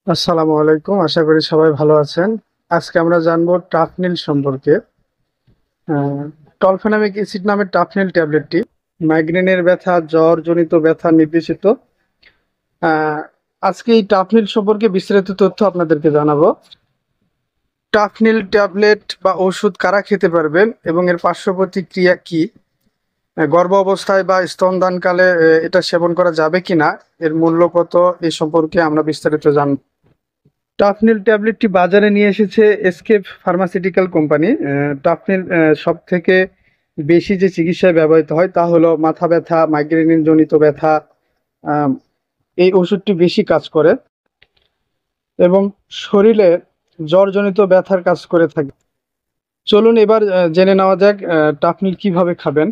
আসসালামু আলাইকুম, আশা করি সবাই ভালো আছেন। আজকে আমরা জানবো টাফনিল সম্পর্কে। টলফেনামিক অ্যাসিড নামের টাফনিল ট্যাবলেটটি মাইগ্রেনের ব্যথা, জ্বর জনিত ব্যথা নির্দেশিত। আহ, আজকে এই টাফনিল সম্পর্কে বিস্তারিত তথ্য আপনাদেরকে জানাবো। টাফনিল ট্যাবলেট বা ওষুধ কারা খেতে পারবেন এবং এর পার্শ্ব প্রতিক্রিয়া কি, গর্ভ অবস্থায় বা স্তনদানকালে এটা সেবন করা যাবে কিনা, এর মূল্য কত, এই সম্পর্কে আমরা বিস্তারিত জানবো। টাফনিল ট্যাবলেটটি বাজারে নিয়ে এসেছে এসকেপ ফার্মাসিউটিক্যাল কোম্পানি। টাফনিল সব থেকে বেশি যে চিকিৎসায় ব্যবহৃত হয় তা হলো মাথা ব্যথা, মাইগ্রেন জনিত ব্যথা। আম, এই ওষুধটি বেশি কাজ করে এবং শরীরে জ্বরজনিত ব্যথার কাজ করে থাকে। চলুন এবার জেনে নেওয়া যাক টাফনিল কিভাবে খাবেন।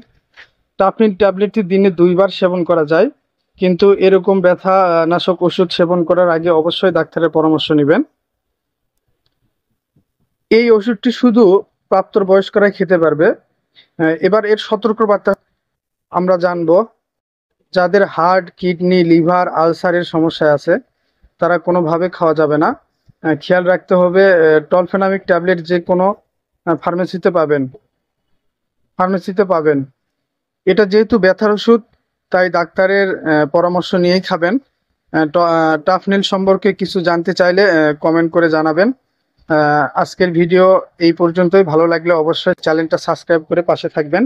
টাফনিল ট্যাবলেটটি দিনে 2 বার সেবন করা যায়, কিন্তু এরকম ব্যথা নাশক ওষুধ সেবন করার আগে অবশ্যই ডাক্তারের পরামর্শ নেবেন। এই ওষুধটি শুধু প্রাপ্তবয়স্করাই খেতে পারবে। এবার এর সতর্কবার্তা আমরা জানবো। যাদের হার্ট, কিডনি, লিভার, আলসারের সমস্যা আছে তারা কোনোভাবে খাওয়া যাবে না। খেয়াল রাখতে হবে, টলফেনামিক ট্যাবলেট যে কোনো ফার্মেসিতে পাবেন ফার্মেসিতে পাবেন। এটা যেহেতু ব্যথার ওষুধ, তাই ডাক্তারের পরামর্শ নিয়েই খাবেন। টাফনিল সম্পর্কে কিছু জানতে চাইলে কমেন্ট করে জানাবেন। আজকের ভিডিও এই পর্যন্তই। ভালো লাগলে অবশ্যই চ্যানেলটা সাবস্ক্রাইব করে পাশে থাকবেন।